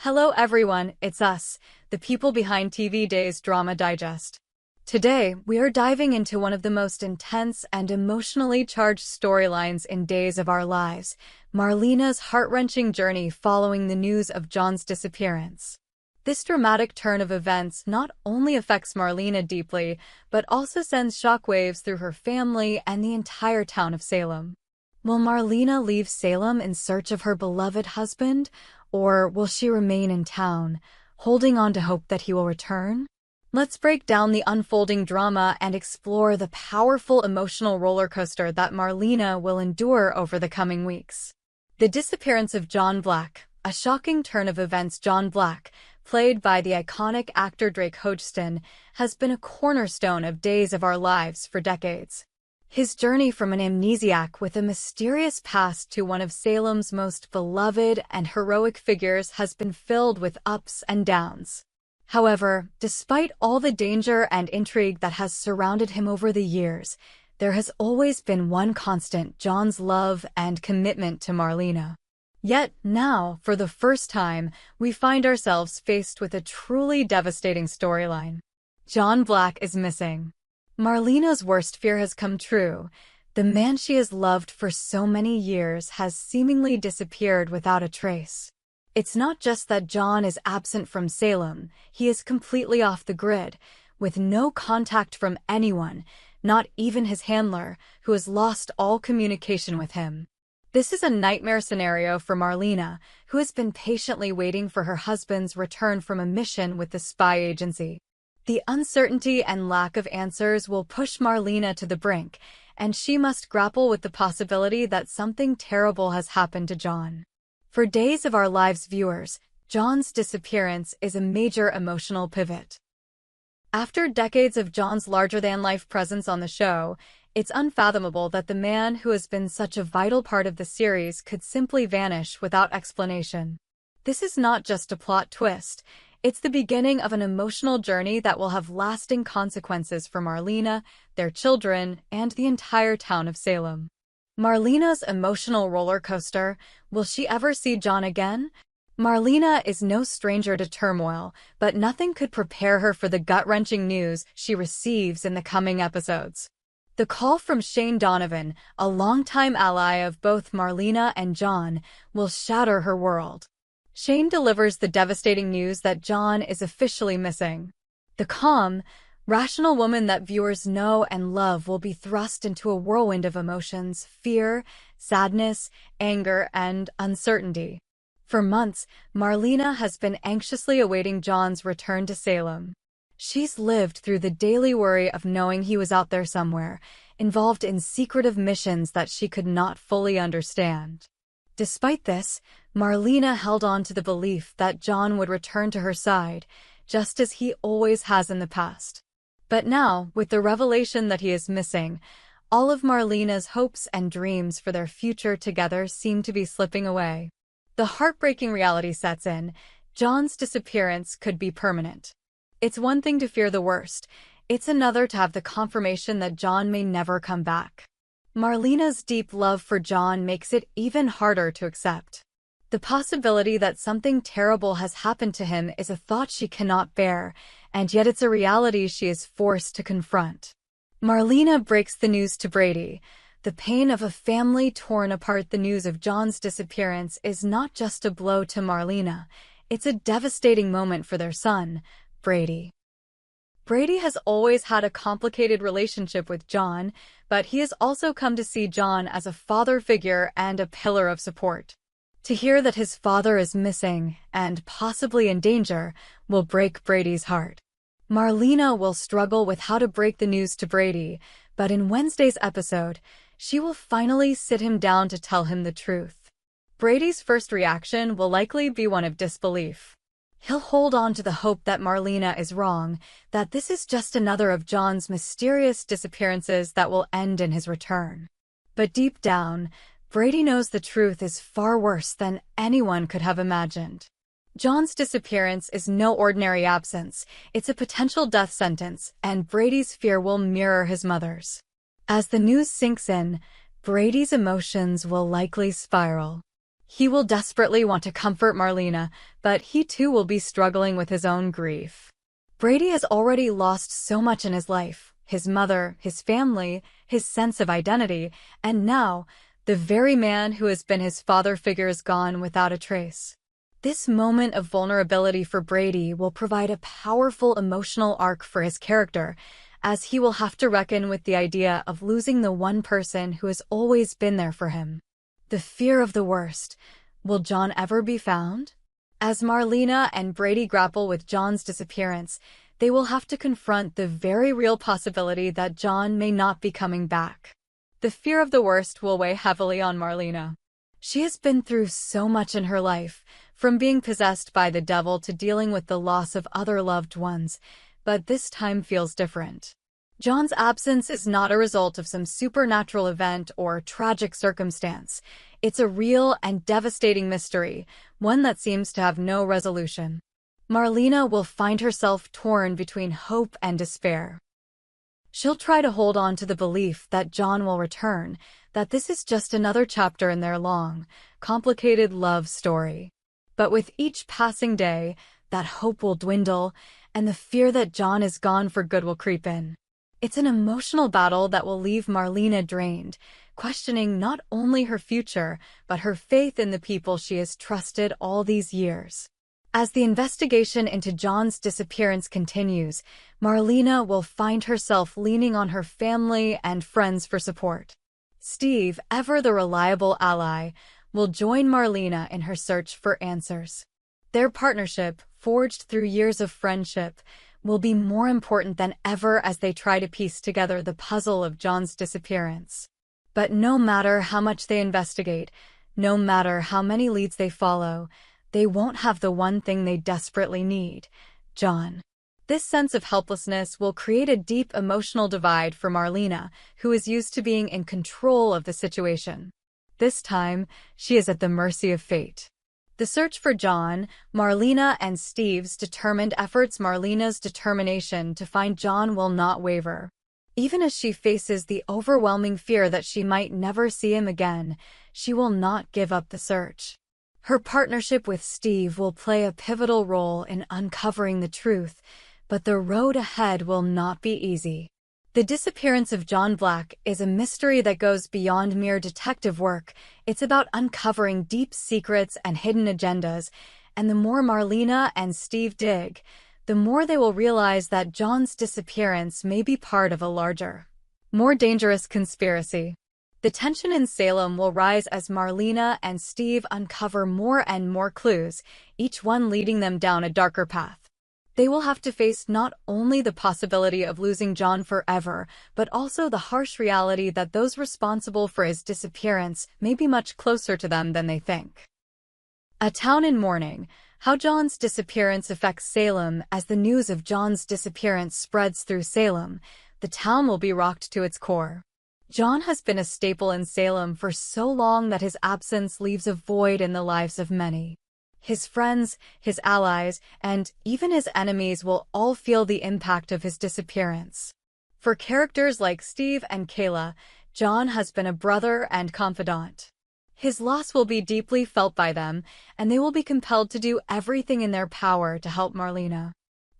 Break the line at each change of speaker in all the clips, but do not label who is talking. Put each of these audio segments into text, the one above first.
Hello everyone, it's us, the people behind TV Day's Drama Digest. Today, we are diving into one of the most intense and emotionally charged storylines in Days of Our Lives, Marlena's heart-wrenching journey following the news of John's disappearance. This dramatic turn of events not only affects Marlena deeply, but also sends shockwaves through her family and the entire town of Salem. Will Marlena leave Salem in search of her beloved husband, or will she remain in town, holding on to hope that he will return? Let's break down the unfolding drama and explore the powerful emotional roller coaster that Marlena will endure over the coming weeks. The disappearance of John Black, a shocking turn of events. John Black, played by the iconic actor Drake Hodgson, has been a cornerstone of Days of Our Lives for decades. His journey from an amnesiac with a mysterious past to one of Salem's most beloved and heroic figures has been filled with ups and downs. However, despite all the danger and intrigue that has surrounded him over the years, there has always been one constant: John's love and commitment to Marlena. Yet now, for the first time, we find ourselves faced with a truly devastating storyline. John Black is missing. Marlena's worst fear has come true. The man she has loved for so many years has seemingly disappeared without a trace. It's not just that John is absent from Salem, he is completely off the grid, with no contact from anyone, not even his handler, who has lost all communication with him. This is a nightmare scenario for Marlena, who has been patiently waiting for her husband's return from a mission with the spy agency. The uncertainty and lack of answers will push Marlena to the brink, and she must grapple with the possibility that something terrible has happened to John. For Days of Our Lives viewers, John's disappearance is a major emotional pivot. After decades of John's larger-than-life presence on the show, it's unfathomable that the man who has been such a vital part of the series could simply vanish without explanation. This is not just a plot twist. It's the beginning of an emotional journey that will have lasting consequences for Marlena, their children, and the entire town of Salem. Marlena's emotional roller coaster. Will she ever see John again? Marlena is no stranger to turmoil, but nothing could prepare her for the gut-wrenching news she receives in the coming episodes. The call from Shane Donovan, a longtime ally of both Marlena and John, will shatter her world. Shane delivers the devastating news that John is officially missing. The calm, rational woman that viewers know and love will be thrust into a whirlwind of emotions: fear, sadness, anger, and uncertainty. For months, Marlena has been anxiously awaiting John's return to Salem. She's lived through the daily worry of knowing he was out there somewhere, involved in secretive missions that she could not fully understand. Despite this, Marlena held on to the belief that John would return to her side, just as he always has in the past. But now, with the revelation that he is missing, all of Marlena's hopes and dreams for their future together seem to be slipping away. The heartbreaking reality sets in: John's disappearance could be permanent. It's one thing to fear the worst, it's another to have the confirmation that John may never come back. Marlena's deep love for John makes it even harder to accept. The possibility that something terrible has happened to him is a thought she cannot bear, and yet it's a reality she is forced to confront. Marlena breaks the news to Brady. The pain of a family torn apart. The news of John's disappearance is not just a blow to Marlena, it's a devastating moment for their son, Brady. Brady has always had a complicated relationship with John, but he has also come to see John as a father figure and a pillar of support. To hear that his father is missing, and possibly in danger, will break Brady's heart. Marlena will struggle with how to break the news to Brady, but in Wednesday's episode, she will finally sit him down to tell him the truth. Brady's first reaction will likely be one of disbelief. He'll hold on to the hope that Marlena is wrong, that this is just another of John's mysterious disappearances that will end in his return. But deep down, Brady knows the truth is far worse than anyone could have imagined. John's disappearance is no ordinary absence, it's a potential death sentence, and Brady's fear will mirror his mother's. As the news sinks in, Brady's emotions will likely spiral. He will desperately want to comfort Marlena, but he too will be struggling with his own grief. Brady has already lost so much in his life: his mother, his family, his sense of identity, and now, the very man who has been his father figure is gone without a trace. This moment of vulnerability for Brady will provide a powerful emotional arc for his character, as he will have to reckon with the idea of losing the one person who has always been there for him. The fear of the worst. Will John ever be found? As Marlena and Brady grapple with John's disappearance, they will have to confront the very real possibility that John may not be coming back. The fear of the worst will weigh heavily on Marlena. She has been through so much in her life, from being possessed by the devil to dealing with the loss of other loved ones, but this time feels different. John's absence is not a result of some supernatural event or tragic circumstance. It's a real and devastating mystery, one that seems to have no resolution. Marlena will find herself torn between hope and despair. She'll try to hold on to the belief that John will return, that this is just another chapter in their long, complicated love story. But with each passing day, that hope will dwindle, and the fear that John is gone for good will creep in. It's an emotional battle that will leave Marlena drained, questioning not only her future, but her faith in the people she has trusted all these years. As the investigation into John's disappearance continues, Marlena will find herself leaning on her family and friends for support. Steve, ever the reliable ally, will join Marlena in her search for answers. Their partnership, forged through years of friendship, will be more important than ever as they try to piece together the puzzle of John's disappearance. But no matter how much they investigate, no matter how many leads they follow, they won't have the one thing they desperately need: John. This sense of helplessness will create a deep emotional divide for Marlena, who is used to being in control of the situation. This time, she is at the mercy of fate. The search for John, Marlena and Steve's determined efforts. Marlena's determination to find John will not waver. Even as she faces the overwhelming fear that she might never see him again, she will not give up the search. Her partnership with Steve will play a pivotal role in uncovering the truth, but the road ahead will not be easy. The disappearance of John Black is a mystery that goes beyond mere detective work. It's about uncovering deep secrets and hidden agendas, and the more Marlena and Steve dig, the more they will realize that John's disappearance may be part of a larger, more dangerous conspiracy. The tension in Salem will rise as Marlena and Steve uncover more and more clues, each one leading them down a darker path. They will have to face not only the possibility of losing John forever, but also the harsh reality that those responsible for his disappearance may be much closer to them than they think. A town in mourning. How John's disappearance affects Salem. As the news of John's disappearance spreads through Salem, the town will be rocked to its core. John has been a staple in Salem for so long that his absence leaves a void in the lives of many. His friends, his allies, and even his enemies will all feel the impact of his disappearance. For characters like Steve and Kayla, John has been a brother and confidant. His loss will be deeply felt by them, and they will be compelled to do everything in their power to help Marlena.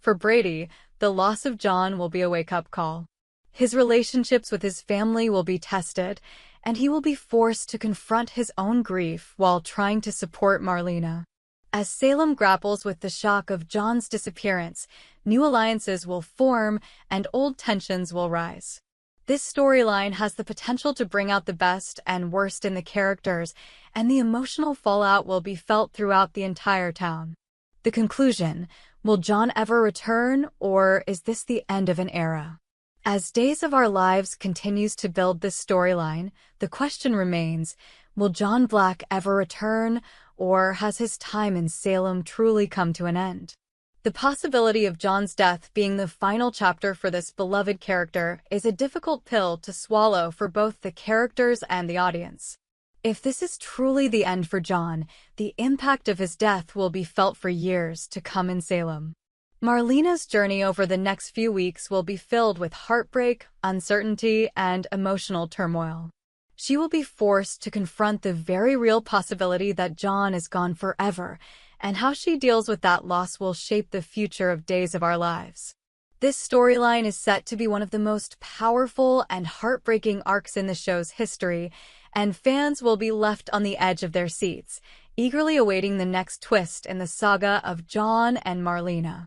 For Brady, the loss of John will be a wake-up call. His relationships with his family will be tested, and he will be forced to confront his own grief while trying to support Marlena. As Salem grapples with the shock of John's disappearance, new alliances will form and old tensions will rise. This storyline has the potential to bring out the best and worst in the characters, and the emotional fallout will be felt throughout the entire town. The conclusion: will John ever return, or is this the end of an era? As Days of Our Lives continues to build this storyline, the question remains: will John Black ever return, or has his time in Salem truly come to an end? The possibility of John's death being the final chapter for this beloved character is a difficult pill to swallow for both the characters and the audience. If this is truly the end for John, the impact of his death will be felt for years to come in Salem. Marlena's journey over the next few weeks will be filled with heartbreak, uncertainty, and emotional turmoil. She will be forced to confront the very real possibility that John is gone forever, and how she deals with that loss will shape the future of Days of Our Lives. This storyline is set to be one of the most powerful and heartbreaking arcs in the show's history, and fans will be left on the edge of their seats, eagerly awaiting the next twist in the saga of John and Marlena.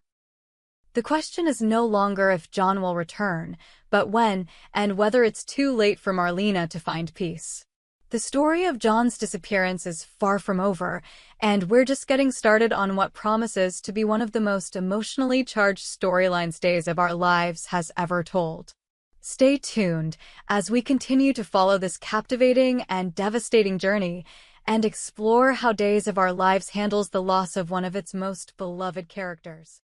The question is no longer if John will return, but when, and whether it's too late for Marlena to find peace. The story of John's disappearance is far from over, and we're just getting started on what promises to be one of the most emotionally charged storylines Days of Our Lives has ever told. Stay tuned as we continue to follow this captivating and devastating journey and explore how Days of Our Lives handles the loss of one of its most beloved characters.